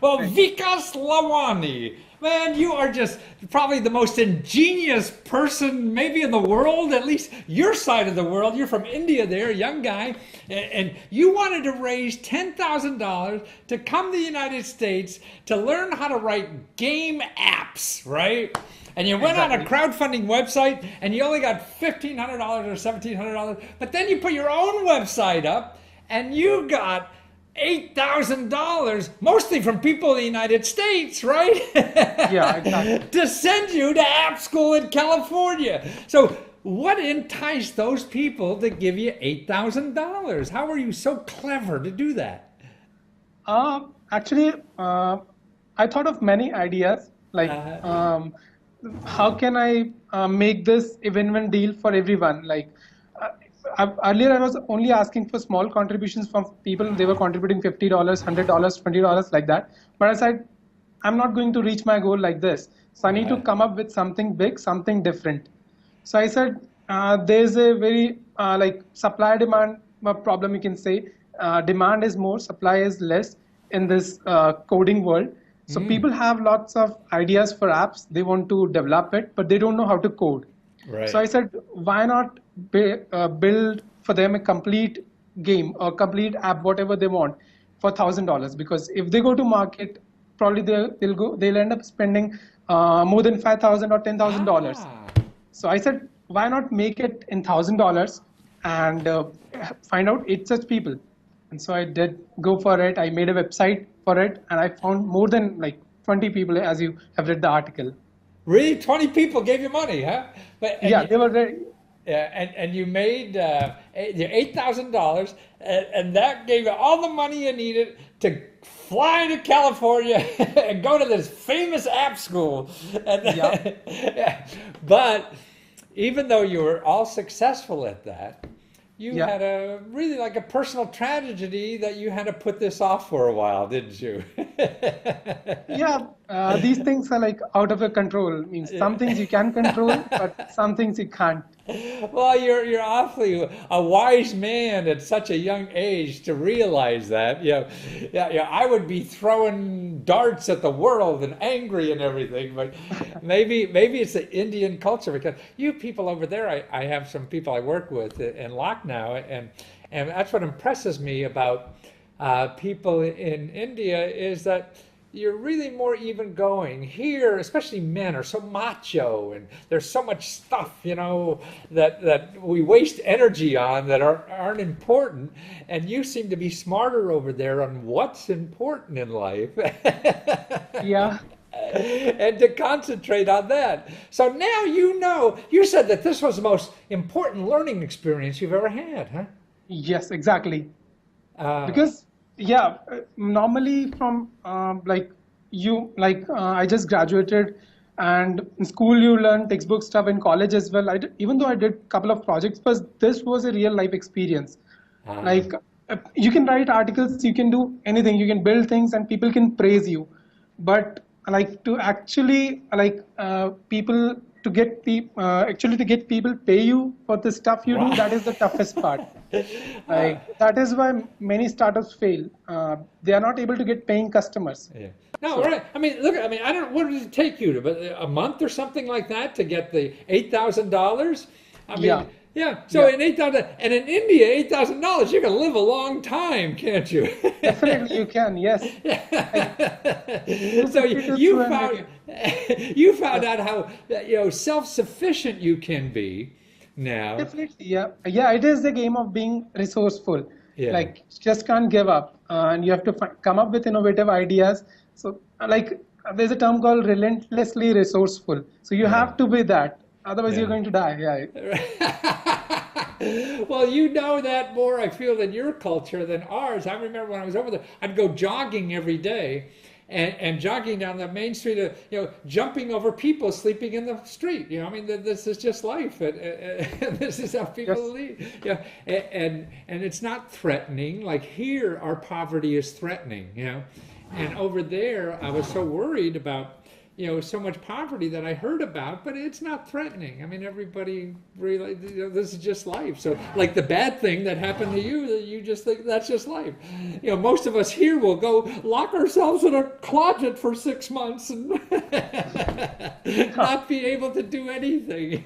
Well, Right. Vikas Lawani, man, you are just probably the most ingenious person maybe in the world, at least your side of the world. You're from India there, young guy, and you wanted to raise $10,000 to come to the United States to learn how to write game apps, right? And you went on a Exactly. crowdfunding website and you only got $1,500 or $1,700, but then you put your own website up and you got $8,000, mostly from people in the United States, right? Yeah, exactly. To send you to app school in California. So, what enticed those people to give you $8,000? How were you so clever to do that? Actually, I thought of many ideas like Uh, how can I make this a win-win deal for everyone? Like uh, earlier, I was only asking for small contributions from people. They were contributing $50, $100, $20 like that. But I said, I'm not going to reach my goal like this. So I need to uh, come up with something big, something different. So I said, there's a very like supply demand problem, you can say. Demand is more, supply is less in this coding world. So mm, people have lots of ideas for apps. They want to develop it, but they don't know how to code. So right. I said, why not build for them a complete game or complete app, whatever they want, for $1,000? Because if they go to market, probably they'll end up spending more than 5,000 or $10,000. Ah. So I said, why not make it in $1,000 and find out eight such people? And so I did go for it. I made a website for it, and I found more than like 20 people, as you have read the article. Really? 20 people gave you money, huh? But and Yeah, you, they were very, yeah, and you made $8,000, and that gave you all the money you needed to fly to California and go to this famous app school. yeah, And, but even though you were all successful at that, you yeah. had a really like a personal tragedy that you had to put this off for a while, didn't you? Yeah, these things are like out of your control. Means some things you can control, but some things you can't. Well, you're awfully a wise man at such a young age to realize that. Yeah, I would be throwing darts at the world and angry and everything, but maybe it's the Indian culture because you people over there. I have some people I work with in Lucknow, and that's what impresses me about people in India is that you're really more even going here, especially men are so macho and there's so much stuff, that we waste energy on that aren't important. And you seem to be smarter over there on what's important in life Yeah. and to concentrate on that. So now you said that this was the most important learning experience you've ever had, huh? Yes, exactly. Uh, Because yeah, normally from like you like I just graduated, and in school you learn textbook stuff. In college as well, even though I did a couple of projects, but this was a real life experience. uh, Like you can write articles, you can do anything, you can build things, and people can praise you. But like to actually like people to get actually to get people pay you for the stuff you do, wow. that is the toughest part. Uh, Like that is why many startups fail. They are not able to get paying customers. Yeah. No, So right. I mean, look. I mean, I don't. What did it take you to? But a month or something like that to get the $8,000. I yeah, mean, yeah. So yeah, in 8,000, and in India, $8,000, you can live a long time, can't you? definitely you can. Yes, like So 250 to you 200. found you Yeah, found out how self-sufficient you can be now. definitely. Yeah, yeah. It is the game of being resourceful. Yeah. Like you just can't give up, and you have to come up with innovative ideas. So like there's a term called relentlessly resourceful. So you Yeah. have to be that. Otherwise, you're Yeah. going to die. Yeah. Well, you know that more, I feel, than your culture than ours. I remember when I was over there, I'd go jogging every day and jogging down the main street, jumping over people sleeping in the street. I mean, this is just life. And this is how people Yes. live. And it's not threatening. Like here, our poverty is threatening, And over there, I was so worried about so much poverty that I heard about, but it's not threatening. I mean, everybody really, this is just life. So, like the bad thing that happened to you, that you just think that's just life. Most of us here will go lock ourselves in a closet for 6 months and not be able to do anything.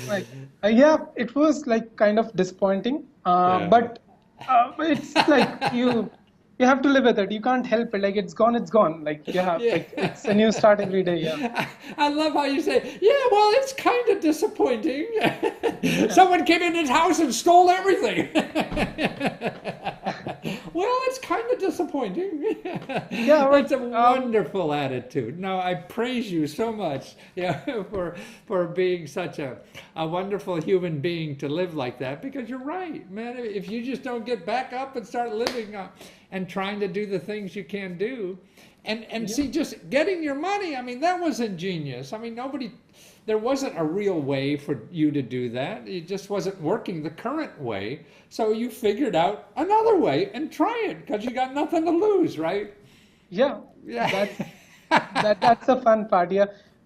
Like, yeah, it was like kind of disappointing, Yeah. but it's like you have to live with it. You can't help it. Like it's gone, it's gone. Like you have Yeah. like it's a new start every day. Yeah. I love how you say, yeah, well, it's kind of disappointing. Someone came in his house and stole everything. Well, it's kind of disappointing. Yeah, That's a wonderful attitude. No, I praise you so much, for being such a wonderful human being to live like that, because you're right, man. If you just don't get back up and start living and trying to do the things you can do, and see, just getting your money, I mean, that was ingenious. I mean, there wasn't a real way for you to do that. It just wasn't working the current way. So you figured out another way and try it, because you got nothing to lose, right? Yeah. Yeah. That's the fun part. Yeah.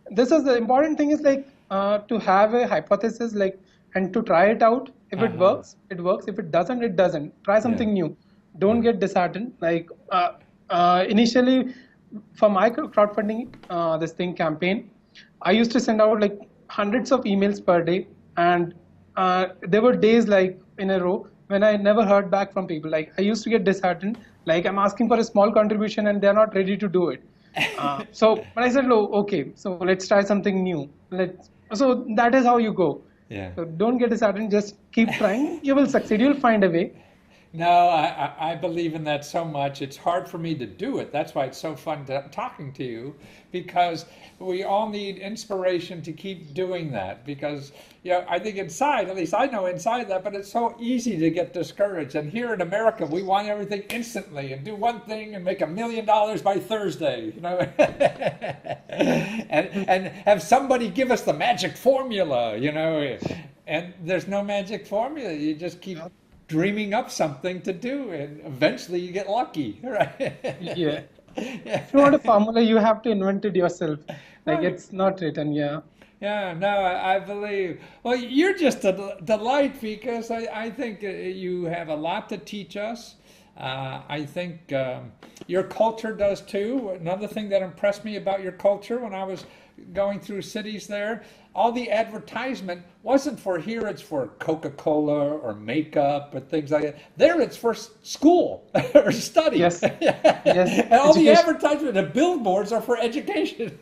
This is the important thing is like to have a hypothesis like and to try it out. If it works, it works. If it doesn't, it doesn't. Try something new. Don't get disheartened. Like initially, for my crowdfunding this thing campaign, I used to send out like hundreds of emails per day, and there were days like in a row when I never heard back from people. Like I used to get disheartened. Like I'm asking for a small contribution and they're not ready to do it. But I said, oh, okay, so let's try something new. So that is how you go. Yeah. So don't get disheartened. Just keep trying. You will succeed. You'll find a way. No, I believe in that so much. It's hard for me to do it. That's why it's so fun talking to you, because we all need inspiration to keep doing that. Because I think inside, at least I know inside that, but it's so easy to get discouraged. And here in America, we want everything instantly and do one thing and make $1 million by Thursday, and have somebody give us the magic formula, And there's no magic formula. You just keep dreaming up something to do, and eventually you get lucky, right? Yeah. If you want a formula, you have to invent it yourself. Like it's not written. Yeah. Yeah, no, I believe. Well, you're just a delight, because I think you have a lot to teach us. I think your culture does too. Another thing that impressed me about your culture when I was going through cities there, all the advertisement wasn't for here, it's for Coca-Cola or makeup or things like that. There it's for school or study. Yes. Yes. And all the advertisement, the billboards are for education.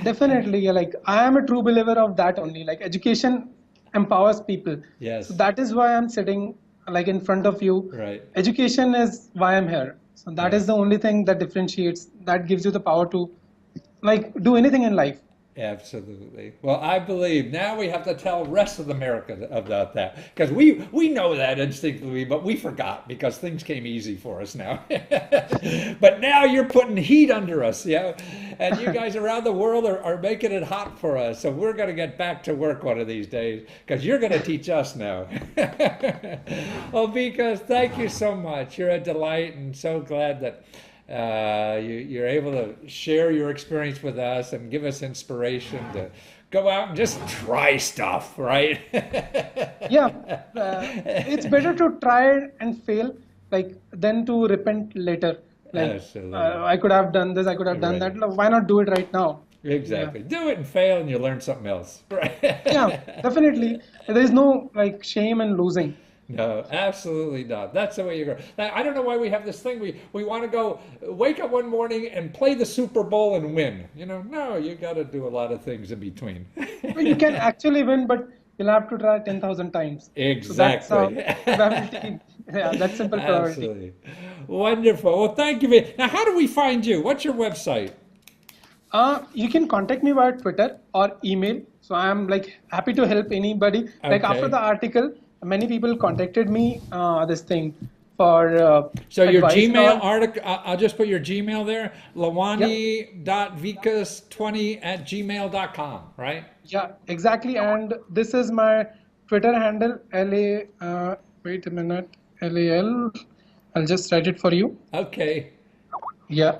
Definitely. Yeah, like I am a true believer of that only. Like education empowers people. Yes. So that is why I'm sitting like in front of you. Right. Education is why I'm here. So that is the only thing that differentiates, that gives you the power to like do anything in life. Absolutely. Well, I believe now we have to tell the rest of America about that, because we know that instinctively, but we forgot because things came easy for us now. But now you're putting heat under us, and you guys around the world are making it hot for us. So we're going to get back to work one of these days, because you're going to teach us now. Well, because thank you so much. You're a delight, and so glad that you're able to share your experience with us and give us inspiration to go out and just try stuff, right? Yeah, it's better to try and fail, like than to repent later. Like I could have done this, I could have done that. Why not do it right now? Exactly. Yeah. Do it and fail, and you learn something else. Right? Yeah, definitely. There is no like shame in losing. No, absolutely not. That's the way you go. Now, I don't know why we have this thing. We want to go wake up one morning and play the Super Bowl and win. No, you got to do a lot of things in between. Well, you can actually win, but you'll have to try 10,000 times. Exactly. So that's simple priority. Absolutely. Wonderful. Well, thank you. Now, how do we find you? What's your website? You can contact me via Twitter or email. So I'm like happy to help anybody. Like after the article, many people contacted me this thing for so your Gmail article, I'll just put your Gmail there, lawani.vikas20@gmail.com, right? Yeah, exactly. And this is my Twitter handle, wait a minute, LAL. I'll just write it for you. Okay. Yeah.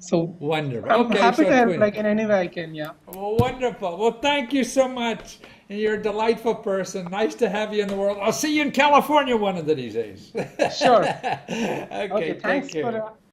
So Wonderful. I'm Okay, happy so to help twin. like in any way I can. Yeah. Well, wonderful. Well, thank you so much. And you're a delightful person. Nice to have you in the world. I'll see you in California one of these days. Sure. Okay, Okay. take Thanks care. for